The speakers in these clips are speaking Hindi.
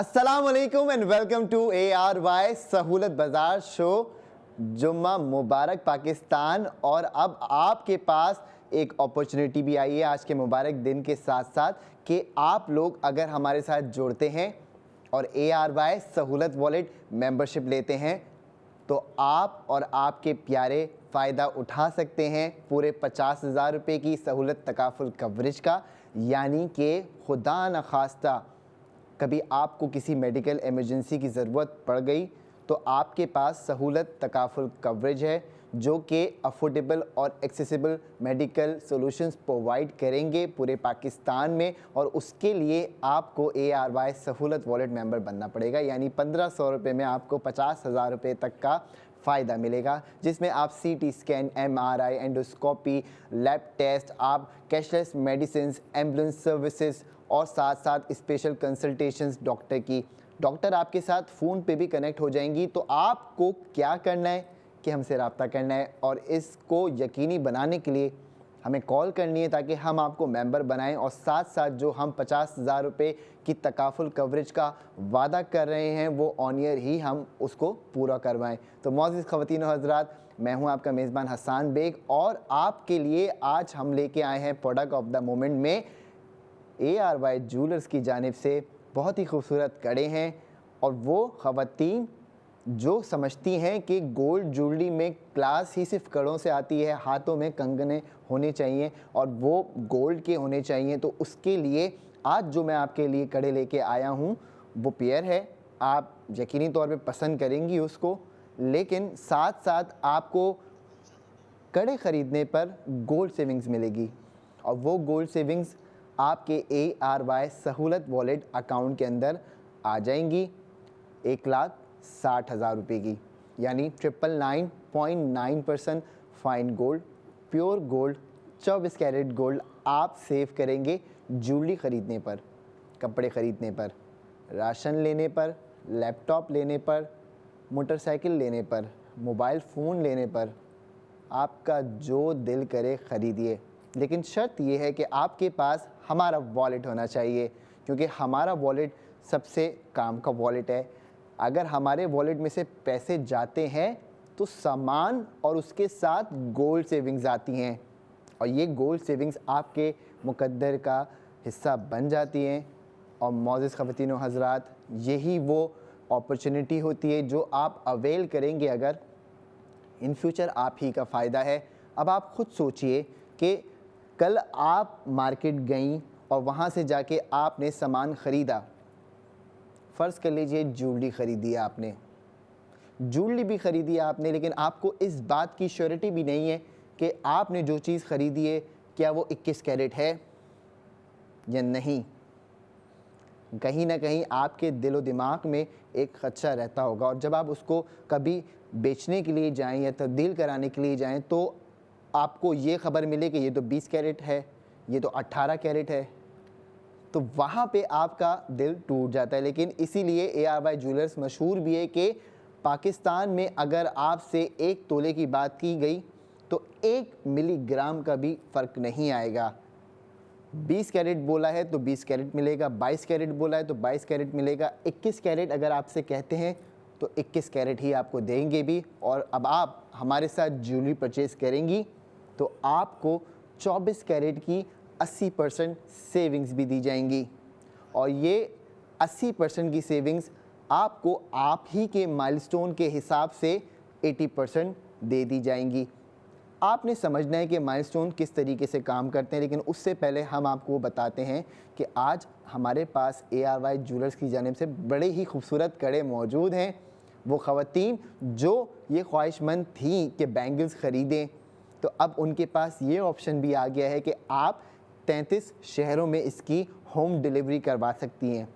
अस्सलाम वालेकुम एंड वेलकम टू ARY सहूलत बाजार शो। जुम्मा मुबारक पाकिस्तान। और अब आपके पास एक अपॉर्चुनिटी भी आई है आज के मुबारक दिन के साथ साथ कि आप लोग अगर हमारे साथ जुड़ते हैं और ARY सहूलत वॉलेट मेंबरशिप लेते हैं तो आप और आपके प्यारे फ़ायदा उठा सकते हैं पूरे 50,000 रुपये की सहूलत तकाफुल कवरेज का। यानी कि खुदा न खास्ता कभी आपको किसी मेडिकल इमरजेंसी की ज़रूरत पड़ गई तो आपके पास सहूलत तकाफुल कवरेज है जो कि अफोर्डेबल और एक्सेसिबल मेडिकल सॉल्यूशंस प्रोवाइड करेंगे पूरे पाकिस्तान में। और उसके लिए आपको ARY सहूलत वॉलेट मेंबर बनना पड़ेगा। यानी 1500 रुपये में आपको 50,000 रुपये तक का फ़ायदा मिलेगा, जिसमें आप CT scan, MRI, endoscopy, lab test, आप कैशलेस मेडिसिन, एम्बुलेंस सर्विसेज और साथ साथ स्पेशल कंसल्टेशंस डॉक्टर आपके साथ फ़ोन पे भी कनेक्ट हो जाएंगी। तो आपको क्या करना है कि हमसे रब्ता करना है और इसको यकीनी बनाने के लिए हमें कॉल करनी है ताकि हम आपको मेंबर बनाएं और साथ साथ जो हम 50,000 रुपये की तकाफुल कवरेज का वादा कर रहे हैं वो ऑन ईयर ही हम उसको पूरा करवाएं। तो मौजूद ख़वातीन और हज़रात, मैं हूं आपका मेज़बान हसन बेग और आपके लिए आज हम लेके आए हैं प्रोडक्ट ऑफ द मोमेंट में ARY ज्वेलर्स की जानिब से बहुत ही खूबसूरत कड़े हैं। और वो ख़वातीन जो समझती हैं कि गोल्ड ज्वेलरी में क्लास ही सिर्फ कड़ों से आती है, हाथों में कंगने होने चाहिए और वो गोल्ड के होने चाहिए, तो उसके लिए आज जो मैं आपके लिए कड़े लेके आया हूँ वो पेयर है। आप यकीनी तौर पे पसंद करेंगी उसको, लेकिन साथ साथ आपको कड़े ख़रीदने पर गोल्ड सेविंग्स मिलेगी और वो गोल्ड सेविंग्स आपके ARY सहूलत वॉलेट अकाउंट के अंदर आ जाएंगी 1,60,000 रुपये की। यानी 999.9% fine gold, pure gold, 24 carat gold आप सेव करेंगे ज्वेलरी ख़रीदने पर, कपड़े ख़रीदने पर, राशन लेने पर, लैपटॉप लेने पर, मोटरसाइकिल लेने पर, मोबाइल फ़ोन लेने पर। आपका जो दिल करे ख़रीदिए, लेकिन शर्त यह है कि आपके पास हमारा वॉलेट होना चाहिए, क्योंकि हमारा वॉलेट सबसे काम का वॉलेट है। अगर हमारे वॉलेट में से पैसे जाते हैं तो सामान और उसके साथ गोल्ड सेविंग्स आती हैं और ये गोल्ड सेविंग्स आपके मुकद्दर का हिस्सा बन जाती हैं। और मौजूद ख़वातीन और हज़रात, यही वो अपॉर्चुनिटी होती है जो आप अवेल करेंगे अगर इन फ्यूचर आप ही का फ़ायदा है। अब आप ख़ुद सोचिए कि कल आप मार्केट गईं और वहाँ से जाके आपने सामान ख़रीदा। फ़र्ज़ कर लीजिए ज्वेलरी ख़रीदी है आपने, ज्वेलरी भी ख़रीदी है आपने, लेकिन आपको इस बात की श्योरिटी भी नहीं है कि आपने जो चीज़ ख़रीदी है क्या वो 21 कैरेट है या नहीं। कहीं ना कहीं आपके दिलो दिमाग में एक ख़दशा रहता होगा और जब आप उसको कभी बेचने के लिए जाएं या तब्दील कराने के लिए जाएं तो आपको ये ख़बर मिले कि ये तो 20 कैरेट है, ये तो 18 कैरेट है, तो वहाँ पे आपका दिल टूट जाता है। लेकिन इसीलिए ARY ज्वेलर्स मशहूर भी है कि पाकिस्तान में अगर आपसे 1 तोले की बात की गई तो 1 मिलीग्राम का भी फ़र्क नहीं आएगा। 20 कैरेट बोला है तो 20 कैरेट मिलेगा, 22 कैरेट बोला है तो 22 कैरेट मिलेगा, 21 कैरेट अगर आपसे कहते हैं तो 21 कैरेट ही आपको देंगे भी। और अब आप हमारे साथ ज्वेलरी परचेज़ करेंगी तो आपको 24 कैरेट की 80% सेविंग्स भी दी जाएंगी और ये 80% की सेविंग्स आपको आप ही के माइलस्टोन के हिसाब से 80% दे दी जाएंगी। आपने समझना है कि माइलस्टोन किस तरीके से काम करते हैं, लेकिन उससे पहले हम आपको बताते हैं कि आज हमारे पास ARY ज्वेलर्स की जानिब से बड़े ही खूबसूरत कड़े मौजूद हैं। वो ख़वातीन जो ये ख्वाहिशमंद थी कि बैंगल्स ख़रीदें, तो अब उनके पास ये ऑप्शन भी आ गया है कि आप 33 शहरों में इसकी होम डिलीवरी करवा सकती हैं।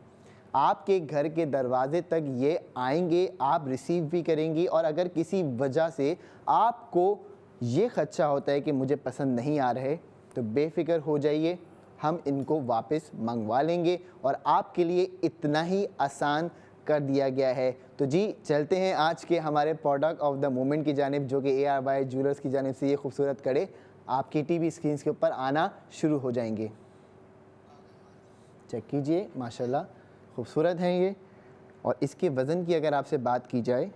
आपके घर के दरवाजे तक ये आएंगे, आप रिसीव भी करेंगी। और अगर किसी वजह से आपको ये ख़दशा होता है कि मुझे पसंद नहीं आ रहे तो बेफ़िक्र हो जाइए, हम इनको वापस मंगवा लेंगे और आपके लिए इतना ही आसान कर दिया गया है। तो जी चलते हैं आज के हमारे प्रोडक्ट ऑफ द मोमेंट की जानिब, जो कि ARY ज्वेलर्स की जानिब से ये खूबसूरत कड़े आपकी TV स्क्रीन के ऊपर आना शुरू हो जाएंगे। चेक कीजिए, माशाल्लाह खूबसूरत हैं ये। और इसके वज़न की अगर आपसे बात की जाए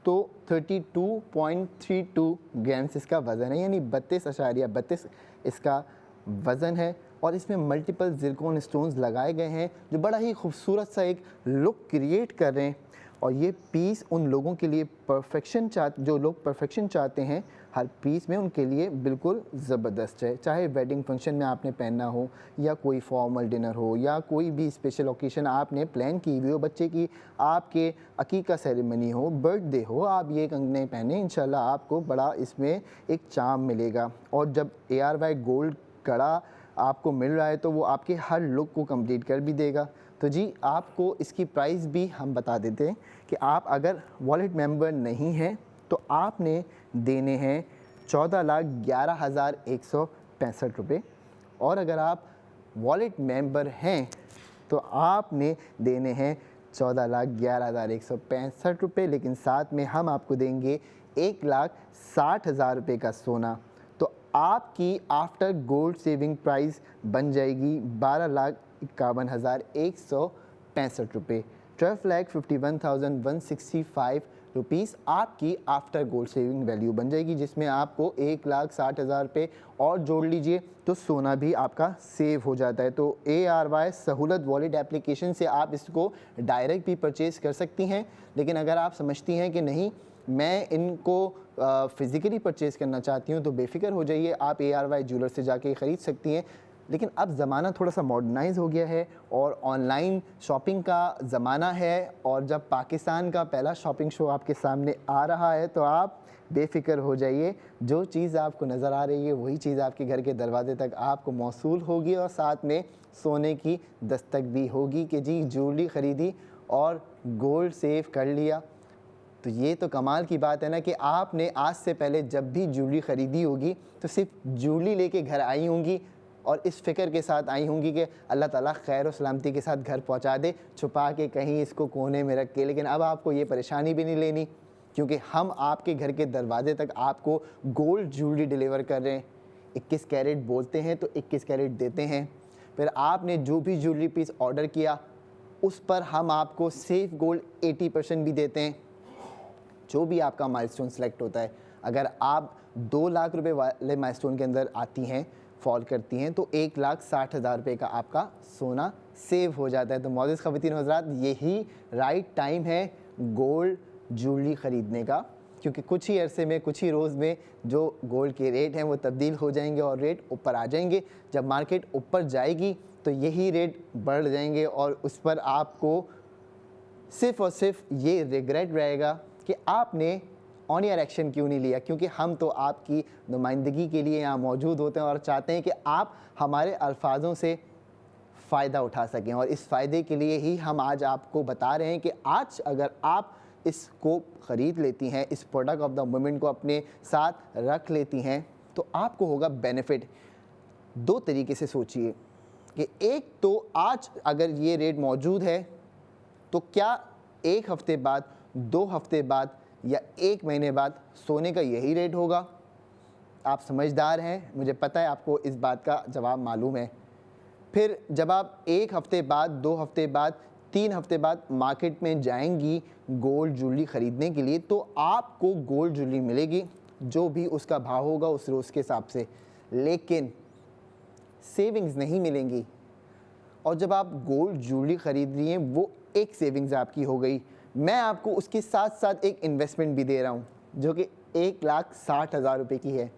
तो 32.32 ग्राम्स इसका वज़न है, यानी 32.32 इसका वज़न है। और इसमें मल्टीपल ज़िरकॉन स्टोन्स लगाए गए हैं जो बड़ा ही खूबसूरत सा एक लुक क्रिएट कर रहे हैं। और ये पीस उन लोगों के लिए जो लोग परफेक्शन चाहते हैं हर पीस में, उनके लिए बिल्कुल ज़बरदस्त है। चाहे वेडिंग फंक्शन में आपने पहनना हो या कोई फॉर्मल डिनर हो या कोई भी स्पेशल ओकेशन आपने प्लान की हुई हो, बच्चे की आपके अकीका सेरेमनी हो, बर्थडे हो, आप ये कंगने पहने, इंशाल्लाह आपको बड़ा इसमें एक चार्म मिलेगा। और जब ARY गोल्ड कड़ा आपको मिल रहा है तो वो आपके हर लुक को कंप्लीट कर भी देगा। तो जी आपको इसकी प्राइस भी हम बता देते हैं कि आप अगर वॉलेट मेंबर नहीं हैं तो आपने देने हैं 14,11,165 रुपये, और अगर आप वॉलेट मेंबर हैं तो आपने देने हैं 14,11,165 रुपये, लेकिन साथ में हम आपको देंगे 1,60,000 रुपये का सोना। तो आपकी आफ्टर गोल्ड सेविंग प्राइस बन जाएगी 12,51,165 रुपये। 12,51,165 रुपीज़ आपकी आफ्टर गोल्ड सेविंग वैल्यू बन जाएगी, जिसमें आपको 1,60,000 रुपये और जोड़ लीजिए तो सोना भी आपका सेव हो जाता है। तो ARY सहूलत वॉलेट एप्लीकेशन से आप इसको डायरेक्ट भी परचेज़ कर सकती हैं, लेकिन अगर आप समझती हैं कि नहीं मैं इनको फ़िज़िकली परचेज़ करना चाहती हूँ तो बेफ़िक्र हो जाइए, आप ARY ज्वेलर से जाके ख़रीद सकती हैं। लेकिन अब ज़माना थोड़ा सा मॉडर्नाइज़ हो गया है और ऑनलाइन शॉपिंग का ज़माना है, और जब पाकिस्तान का पहला शॉपिंग शो आपके सामने आ रहा है तो आप बेफ़िक्र हो जाइए, जो चीज़ आपको नज़र आ रही है वही चीज़ आपके घर के दरवाजे तक आपको मौसूल होगी, और साथ में सोने की दस्तक भी होगी कि जी ज्वेलरी ख़रीदी और गोल्ड सेव कर लिया। तो ये तो कमाल की बात है ना कि आपने आज से पहले जब भी ज्वेलरी ख़रीदी होगी तो सिर्फ ज्वेलरी लेके घर आई होंगी और इस फ़िक्र के साथ आई होंगी कि अल्लाह ताला खैर और सलामती के साथ घर पहुंचा दे, छुपा के कहीं इसको कोने में रख के। लेकिन अब आपको ये परेशानी भी नहीं लेनी, क्योंकि हम आपके घर के दरवाजे तक आपको गोल्ड ज्वेलरी डिलीवर कर रहे हैं। 21 कैरेट बोलते हैं तो 21 कैरेट देते हैं। फिर आपने जो भी ज्वेलरी पीस ऑर्डर किया उस पर हम आपको सेफ गोल्ड 80% भी देते हैं, जो भी आपका माइलस्टोन सेलेक्ट होता है। अगर आप 2 लाख रुपए वाले माइलस्टोन के अंदर आती हैं, फॉल करती हैं, तो 1,60,000 रुपये का आपका सोना सेव हो जाता है। तो मौजूद ख़वातीन और हज़रात, यही राइट टाइम है गोल्ड ज्वेलरी ख़रीदने का, क्योंकि कुछ ही अरसे में, कुछ ही रोज़ में जो गोल्ड के रेट हैं वो तब्दील हो जाएंगे और रेट ऊपर आ जाएंगे। जब मार्केट ऊपर जाएगी तो यही रेट बढ़ जाएंगे और उस पर आपको सिर्फ़ और सिर्फ ये रिग्रेट रहेगा कि आपने ऑन एयर एक्शन क्यों नहीं लिया, क्योंकि हम तो आपकी नुमाइंदगी के लिए यहाँ मौजूद होते हैं और चाहते हैं कि आप हमारे अल्फाजों से फ़ायदा उठा सकें। और इस फ़ायदे के लिए ही हम आज आपको बता रहे हैं कि आज अगर आप इसको ख़रीद लेती हैं, इस प्रोडक्ट ऑफ द मोमेंट को अपने साथ रख लेती हैं, तो आपको होगा बेनिफिट। 2 तरीके से सोचिए कि एक तो आज अगर ये रेट मौजूद है तो क्या 1 हफ़्ते बाद, 2 हफ़्ते बाद या 1 महीने बाद सोने का यही रेट होगा? आप समझदार हैं, मुझे पता है आपको इस बात का जवाब मालूम है। फिर जब आप 1 हफ़्ते बाद, 2 हफ़्ते बाद, 3 हफ़्ते बाद मार्केट में जाएंगी गोल्ड ज्वेलरी ख़रीदने के लिए, तो आपको गोल्ड ज्वेलरी मिलेगी जो भी उसका भाव होगा उस रोज़ के हिसाब से, लेकिन सेविंग्स नहीं मिलेंगी। और जब आप गोल्ड ज्वेलरी ख़रीद रही हैं वो एक सेविंग्स आपकी हो गई, मैं आपको उसके साथ साथ एक इन्वेस्टमेंट भी दे रहा हूँ जो कि 1,60,000 रुपये की है,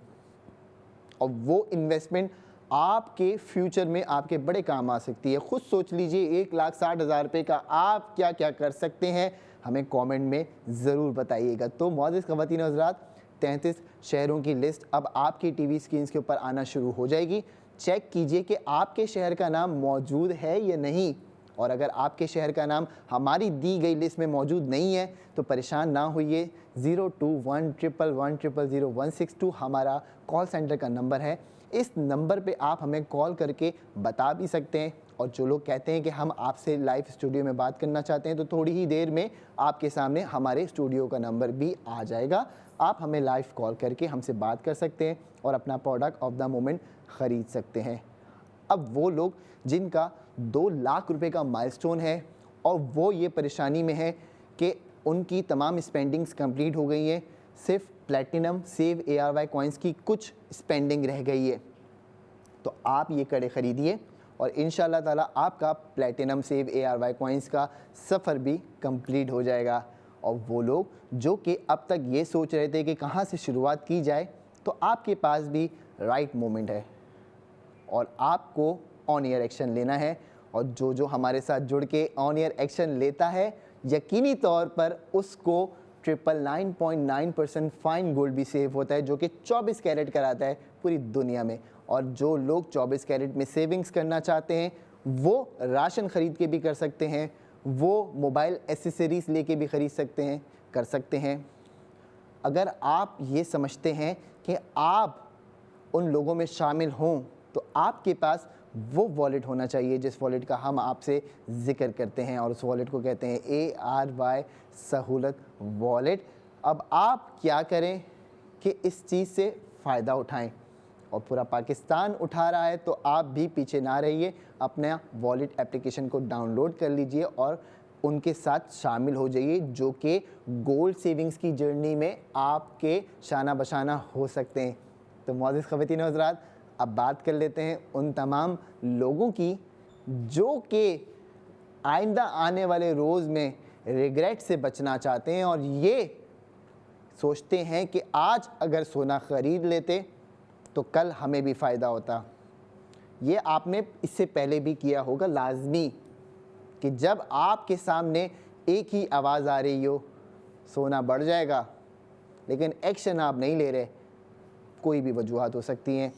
और वो इन्वेस्टमेंट आपके फ्यूचर में आपके बड़े काम आ सकती है। खुद सोच लीजिए 1,60,000 रुपये का आप क्या क्या कर सकते हैं, हमें कमेंट में ज़रूर बताइएगा। तो मौजूद ख़वातीन और हज़रात, 33 शहरों की लिस्ट अब आपकी टीवी स्क्रीन्स के ऊपर आना शुरू हो जाएगी। चेक कीजिए कि आपके शहर का नाम मौजूद है या नहीं, और अगर आपके शहर का नाम हमारी दी गई लिस्ट में मौजूद नहीं है तो परेशान ना होइए। 021111000162 हमारा कॉल सेंटर का नंबर है। इस नंबर पे आप हमें कॉल करके बता भी सकते हैं, और जो लोग कहते हैं कि हम आपसे लाइव स्टूडियो में बात करना चाहते हैं तो थोड़ी ही देर में आपके सामने हमारे स्टूडियो का नंबर भी आ जाएगा। आप हमें लाइव कॉल करके हमसे बात कर सकते हैं और अपना प्रोडक्ट ऑफ द मोमेंट ख़रीद सकते हैं। अब वो लोग जिनका 2 लाख रुपए का माइलस्टोन है और वो ये परेशानी में है कि उनकी तमाम स्पेंडिंग्स कंप्लीट हो गई हैं, सिर्फ प्लैटिनम सेव ARY कॉइन्स की कुछ स्पेंडिंग रह गई है। तो आप ये कड़े ख़रीदिए और इंशाल्लाह ताला आपका प्लैटिनम सेव ARY कॉइन्स का सफ़र भी कंप्लीट हो जाएगा। और वो लोग जो कि अब तक ये सोच रहे थे कि कहाँ से शुरुआत की जाए, तो आपके पास भी राइट मोमेंट है और आपको ऑन एयर एक्शन लेना है। और जो हमारे साथ जुड़ के ऑन एयर एक्शन लेता है, यकीनी तौर पर उसको 999.9% फाइन गोल्ड भी सेव होता है, जो कि 24 कैरेट कराता है पूरी दुनिया में। और जो लोग 24 कैरेट में सेविंग्स करना चाहते हैं, वो राशन ख़रीद के भी कर सकते हैं, वो मोबाइल एसेसरीज़ लेके भी ख़रीद सकते हैं, कर सकते हैं। अगर आप ये समझते हैं कि आप उन लोगों में शामिल हों, तो आपके पास वो वॉलेट होना चाहिए जिस वॉलेट का हम आपसे ज़िक्र करते हैं, और उस वॉलेट को कहते हैं ARY सहूलत वॉलेट। अब आप क्या करें कि इस चीज़ से फ़ायदा उठाएं, और पूरा पाकिस्तान उठा रहा है, तो आप भी पीछे ना रहिए, अपना वॉलेट एप्लीकेशन को डाउनलोड कर लीजिए और उनके साथ शामिल हो जाइए, जो कि गोल्ड सेविंग्स की जर्नी में आपके शाना बशाना हो सकते हैं। तो मुअज़्ज़िज़ ख़वातीन और हज़रात, अब बात कर लेते हैं उन तमाम लोगों की जो कि आइंदा आने वाले रोज़ में रिग्रेट से बचना चाहते हैं और ये सोचते हैं कि आज अगर सोना ख़रीद लेते तो कल हमें भी फ़ायदा होता। ये आपने इससे पहले भी किया होगा लाजमी, कि जब आपके सामने एक ही आवाज़ आ रही हो, सोना बढ़ जाएगा, लेकिन एक्शन आप नहीं ले रहे, कोई भी वजूहात हो सकती हैं,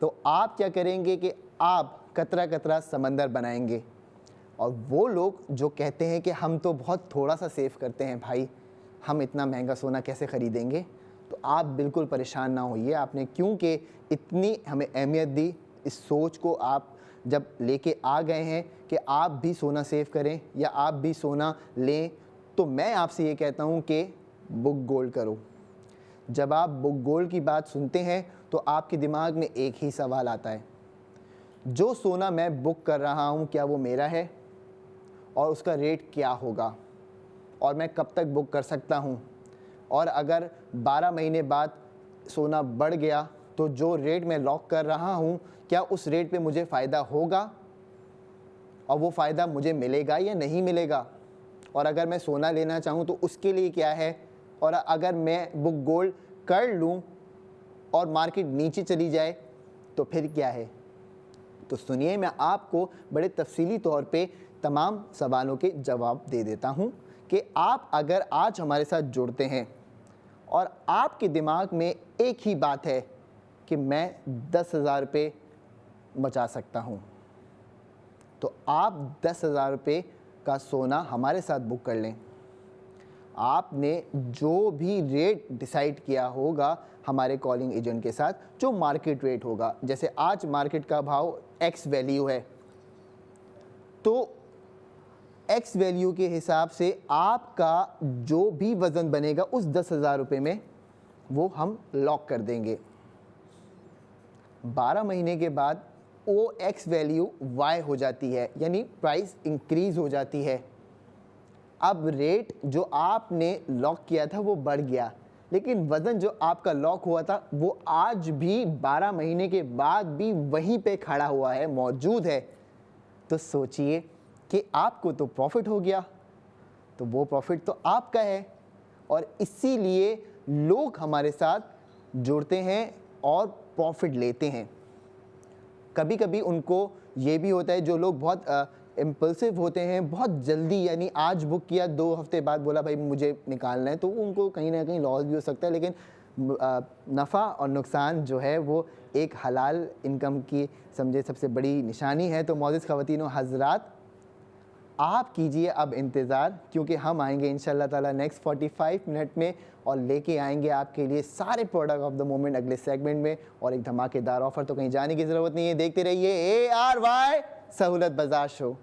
तो आप क्या करेंगे कि आप कतरा कतरा समंदर बनाएंगे। और वो लोग जो कहते हैं कि हम तो बहुत थोड़ा सा सेव करते हैं भाई, हम इतना महंगा सोना कैसे ख़रीदेंगे, तो आप बिल्कुल परेशान ना होइए। आपने क्योंकि इतनी हमें अहमियत दी, इस सोच को आप जब लेके आ गए हैं कि आप भी सोना सेव करें या आप भी सोना लें, तो मैं आपसे ये कहता हूँ कि बुक गोल्ड करो। जब आप बुक गोल्ड की बात सुनते हैं तो आपके दिमाग में एक ही सवाल आता है, जो सोना मैं बुक कर रहा हूँ क्या वो मेरा है, और उसका रेट क्या होगा, और मैं कब तक बुक कर सकता हूँ, और अगर 12 महीने बाद सोना बढ़ गया तो जो रेट मैं लॉक कर रहा हूँ क्या उस रेट पे मुझे फ़ायदा होगा, और वो फ़ायदा मुझे मिलेगा या नहीं मिलेगा, और अगर मैं सोना लेना चाहूँ तो उसके लिए क्या है, और अगर मैं बुक गोल्ड कर लूँ और मार्केट नीचे चली जाए तो फिर क्या है। तो सुनिए, मैं आपको बड़े तफसीली तौर पे तमाम सवालों के जवाब दे देता हूँ कि आप अगर आज हमारे साथ जुड़ते हैं और आपके दिमाग में एक ही बात है कि मैं 10,000 रुपये बचा सकता हूँ, तो आप 10,000 रुपये का सोना हमारे साथ बुक कर लें। आपने जो भी रेट डिसाइड किया होगा हमारे कॉलिंग एजेंट के साथ, जो मार्केट रेट होगा, जैसे आज मार्केट का भाव X वैल्यू है, तो X वैल्यू के हिसाब से आपका जो भी वज़न बनेगा उस 10,000 रुपये में वो हम लॉक कर देंगे। 12 महीने के बाद वो X वैल्यू Y हो जाती है, यानी प्राइस इंक्रीज़ हो जाती है। अब रेट जो आपने लॉक किया था वो बढ़ गया, लेकिन वज़न जो आपका लॉक हुआ था वो आज भी 12 महीने के बाद भी वहीं पे खड़ा हुआ है, मौजूद है। तो सोचिए कि आपको तो प्रॉफिट हो गया, तो वो प्रॉफिट तो आपका है, और इसीलिए लोग हमारे साथ जुड़ते हैं और प्रॉफिट लेते हैं। कभी कभी उनको ये भी होता है, जो लोग बहुत इम्पल्सिव होते हैं, बहुत जल्दी, यानी आज बुक किया 2 हफ्ते बाद बोला भाई मुझे निकालना है, तो उनको कहीं ना कहीं लॉस भी हो सकता है। लेकिन नफ़ा और नुकसान जो है वो एक हलाल इनकम की समझे सबसे बड़ी निशानी है। तो मुअज़्ज़िज़ ख़वातीन व हज़रात, आप कीजिए अब इंतज़ार, क्योंकि हम आएंगे इंशाअल्लाह ताला नेक्स्ट 45 मिनट में और लेके आएंगे आपके लिए सारे प्रोडक्ट ऑफ द मोमेंट अगले सेगमेंट में, और एक धमाकेदार ऑफ़र। तो कहीं जाने की ज़रूरत नहीं है, देखते रहिए ARY सहूलत बाज़ार शो।